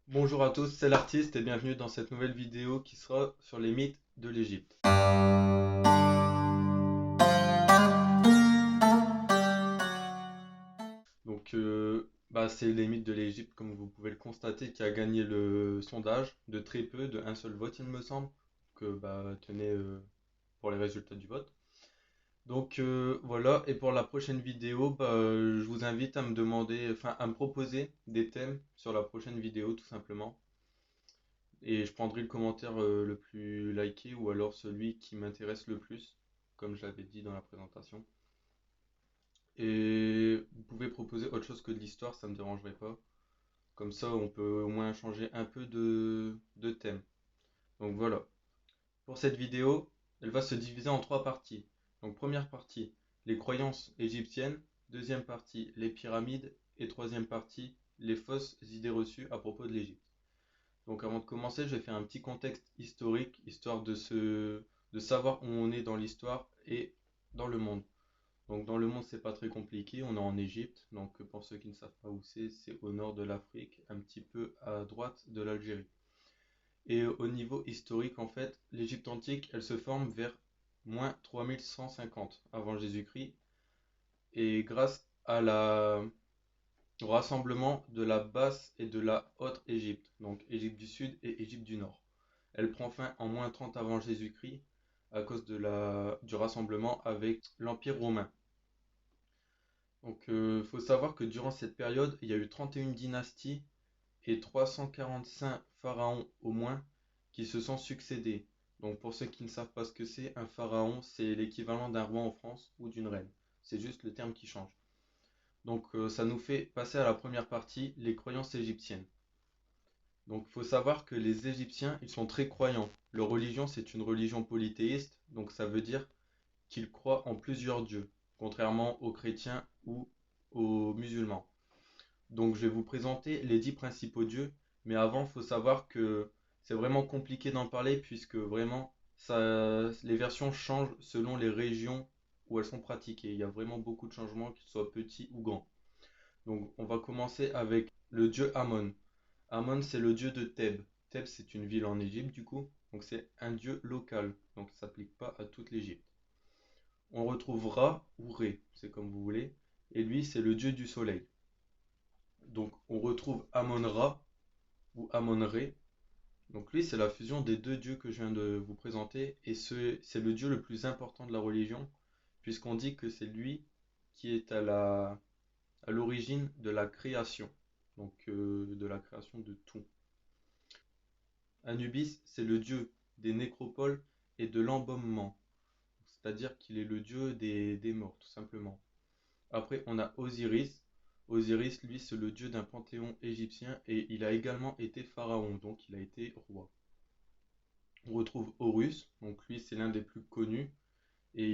Bonjour à tous, c'est l'artiste et bienvenue dans cette nouvelle vidéo qui sera sur les mythes de l'Égypte. C'est les mythes de l'Égypte, comme vous pouvez le constater, qui a gagné le sondage de très peu, de un seul vote, il me semble, tenez pour les résultats du vote. Voilà, et pour la prochaine vidéo, je vous invite à me demander, enfin à me proposer des thèmes sur la prochaine vidéo, tout simplement. Et je prendrai le commentaire le plus liké ou alors celui qui m'intéresse le plus, comme je l'avais dit dans la présentation. Et vous pouvez proposer autre chose que de l'histoire, ça ne me dérangerait pas. Comme ça, on peut au moins changer un peu de thème. Donc voilà. Pour cette vidéo, elle va se diviser en trois parties. Donc première partie, les croyances égyptiennes. Deuxième partie, les pyramides. Et troisième partie, les fausses idées reçues à propos de l'Égypte. Donc avant de commencer, je vais faire un petit contexte historique, histoire de savoir où on est dans l'histoire et dans le monde. Donc dans le monde, c'est pas très compliqué, on est en Égypte. Donc pour ceux qui ne savent pas où c'est au nord de l'Afrique, un petit peu à droite de l'Algérie. Et au niveau historique, en fait, l'Égypte antique, elle se forme vers moins 3150 avant Jésus-Christ. Et grâce au rassemblement de la Basse et de la Haute Égypte, donc Égypte du Sud et Égypte du Nord. Elle prend fin en moins 30 avant Jésus-Christ à cause du rassemblement avec l'Empire romain. Faut savoir que durant cette période, il y a eu 31 dynasties et 345 pharaons au moins qui se sont succédés. Donc pour ceux qui ne savent pas ce que c'est, un pharaon, c'est l'équivalent d'un roi en France ou d'une reine. C'est juste le terme qui change. Ça nous fait passer à la première partie, les croyances égyptiennes. Donc, il faut savoir que les Égyptiens, ils sont très croyants. Leur religion, c'est une religion polythéiste, donc ça veut dire qu'ils croient en plusieurs dieux, contrairement aux chrétiens ou aux musulmans. Donc, je vais vous présenter les 10 principaux dieux, mais avant, il faut savoir que c'est vraiment compliqué d'en parler puisque vraiment, les versions changent selon les régions où elles sont pratiquées. Il y a vraiment beaucoup de changements, qu'ils soient petits ou grands. Donc, on va commencer avec le dieu Amon. Amon, c'est le dieu de Thèbes. Thèbes, c'est une ville en Égypte, du coup. Donc, c'est un dieu local. Donc, ça ne s'applique pas à toute l'Égypte. On retrouve Ra ou Ré, c'est comme vous voulez. Et lui, c'est le dieu du soleil. Donc, on retrouve Amon-Ra ou Amon-Ré. Donc, lui, c'est la fusion des deux dieux que je viens de vous présenter. Et c'est le dieu le plus important de la religion, puisqu'on dit que c'est lui qui est à l'origine de la création. De la création de tout. Anubis, c'est le dieu des nécropoles et de l'embaumement, c'est-à-dire qu'il est le dieu des morts, tout simplement. Après, on a Osiris. Osiris, lui, c'est le dieu d'un panthéon égyptien et il a également été pharaon, donc il a été roi. On retrouve Horus, donc lui, c'est l'un des plus connus et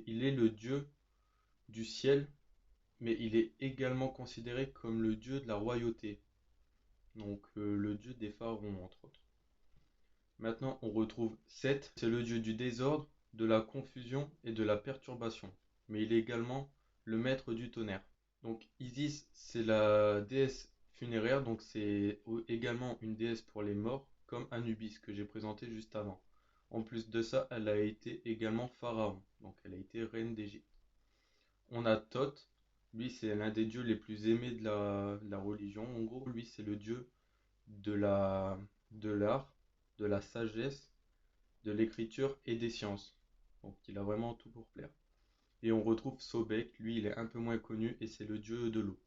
il est le dieu du ciel, mais il est également considéré comme le dieu de la royauté, le dieu des pharaons, entre autres. Maintenant, on retrouve Seth, c'est le dieu du désordre, de la confusion et de la perturbation. Mais il est également le maître du tonnerre. Donc Isis, c'est la déesse funéraire, donc c'est également une déesse pour les morts, comme Anubis que j'ai présenté juste avant. En plus de ça, elle a été également pharaon, donc elle a été reine d'Égypte. On a Thoth, lui c'est l'un des dieux les plus aimés de la religion. En gros, lui c'est le dieu de la, de l'art, de la sagesse, de l'écriture et des sciences. Donc il a vraiment tout pour plaire. Et on retrouve Sobek, lui il est un peu moins connu et c'est le dieu de l'eau.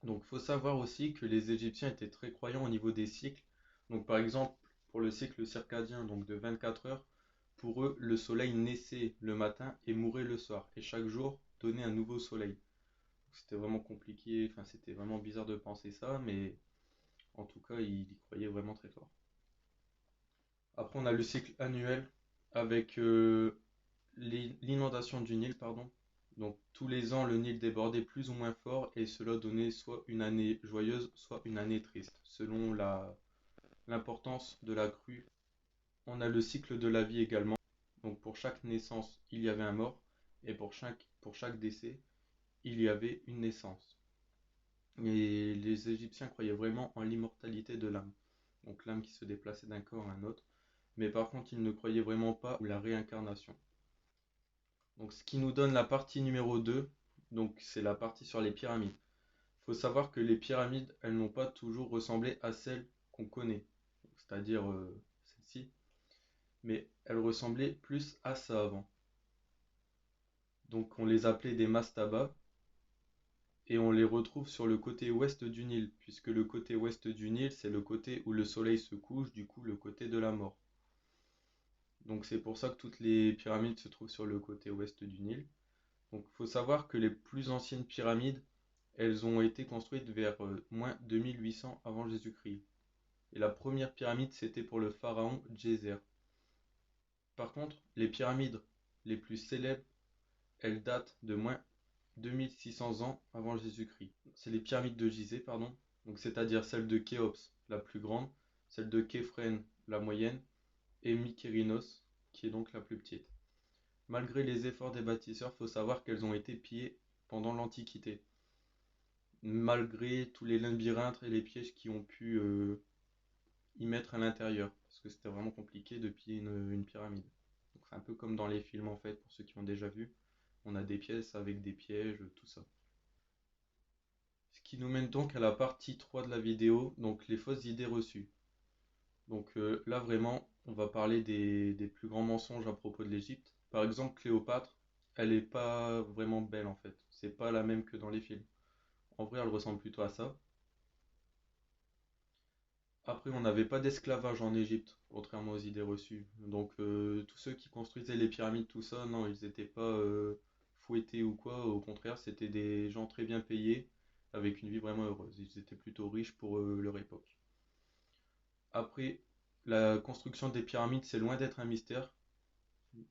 Donc il faut savoir aussi que les Égyptiens étaient très croyants au niveau des cycles. Donc par exemple, pour le cycle circadien donc de 24 heures, pour eux le soleil naissait le matin et mourait le soir. Et chaque jour donnait un nouveau soleil. C'était vraiment compliqué, enfin c'était vraiment bizarre de penser ça, mais en tout cas ils y croyaient vraiment très fort. Après, on a le cycle annuel avec l'inondation du Nil, pardon. Donc, tous les ans, le Nil débordait plus ou moins fort et cela donnait soit une année joyeuse, soit une année triste, selon l'importance de la crue. On a le cycle de la vie également. Donc, pour chaque naissance, il y avait un mort et pour chaque décès, il y avait une naissance. Et les Égyptiens croyaient vraiment en l'immortalité de l'âme. Donc l'âme qui se déplaçait d'un corps à un autre. Mais par contre, ils ne croyaient vraiment pas à la réincarnation. Donc ce qui nous donne la partie numéro 2, donc c'est la partie sur les pyramides. Il faut savoir que les pyramides, elles n'ont pas toujours ressemblé à celles qu'on connaît, c'est-à-dire celle-ci, mais elles ressemblaient plus à ça avant. Donc on les appelait des mastabas et on les retrouve sur le côté ouest du Nil, puisque le côté ouest du Nil, c'est le côté où le soleil se couche, du coup le côté de la mort. Donc c'est pour ça que toutes les pyramides se trouvent sur le côté ouest du Nil. Donc il faut savoir que les plus anciennes pyramides, elles ont été construites vers moins 2800 avant Jésus-Christ. Et la première pyramide, c'était pour le pharaon Djéser. Par contre, les pyramides les plus célèbres, elles datent de moins 2600 ans avant Jésus-Christ. C'est les pyramides de Gizeh, pardon, donc c'est-à-dire celle de Khéops, la plus grande, celle de Képhren, la moyenne, et Mykérinos, qui est donc la plus petite. Malgré les efforts des bâtisseurs, il faut savoir qu'elles ont été pillées pendant l'Antiquité, malgré tous les labyrinthes et les pièges qui ont pu y mettre à l'intérieur, parce que c'était vraiment compliqué de piller une pyramide. Donc c'est un peu comme dans les films en fait, pour ceux qui ont déjà vu. On a des pièces avec des pièges, tout ça. Ce qui nous mène donc à la partie 3 de la vidéo, donc les fausses idées reçues. Donc là vraiment, on va parler des plus grands mensonges à propos de l'Égypte. Par exemple, Cléopâtre, elle est pas vraiment belle en fait. C'est pas la même que dans les films. En vrai, elle ressemble plutôt à ça. Après, on n'avait pas d'esclavage en Égypte, contrairement aux idées reçues. Donc, tous ceux qui construisaient les pyramides, tout ça, non, ils n'étaient pas fouettés ou quoi. Au contraire, c'était des gens très bien payés, avec une vie vraiment heureuse. Ils étaient plutôt riches pour leur époque. Après, la construction des pyramides, c'est loin d'être un mystère,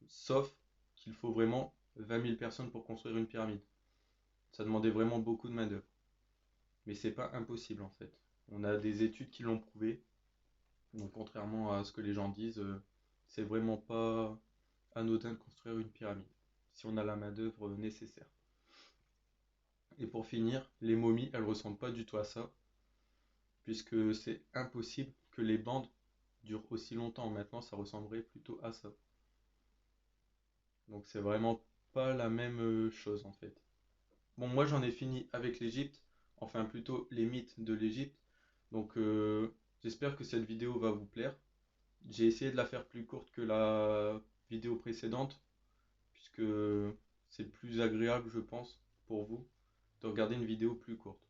sauf qu'il faut vraiment 20 000 personnes pour construire une pyramide. Ça demandait vraiment beaucoup de main-d'œuvre. Mais c'est pas impossible en fait. On a des études qui l'ont prouvé. Donc contrairement à ce que les gens disent, c'est vraiment pas anodin de construire une pyramide, si on a la main-d'œuvre nécessaire. Et pour finir, les momies, elles ressemblent pas du tout à ça, puisque c'est impossible que les bandes durent aussi longtemps. Maintenant, ça ressemblerait plutôt à ça. Donc c'est vraiment pas la même chose en fait. Bon, moi j'en ai fini avec l'Égypte, enfin plutôt les mythes de l'Égypte. Donc j'espère que cette vidéo va vous plaire. J'ai essayé de la faire plus courte que la vidéo précédente, puisque c'est plus agréable, je pense, pour vous, de regarder une vidéo plus courte.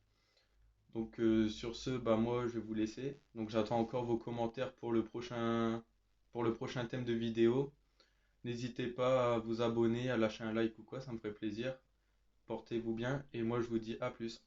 Donc sur ce, bah moi je vais vous laisser. Donc j'attends encore vos commentaires pour le prochain thème de vidéo. N'hésitez pas à vous abonner, à lâcher un like ou quoi, ça me ferait plaisir. Portez-vous bien et moi je vous dis à plus.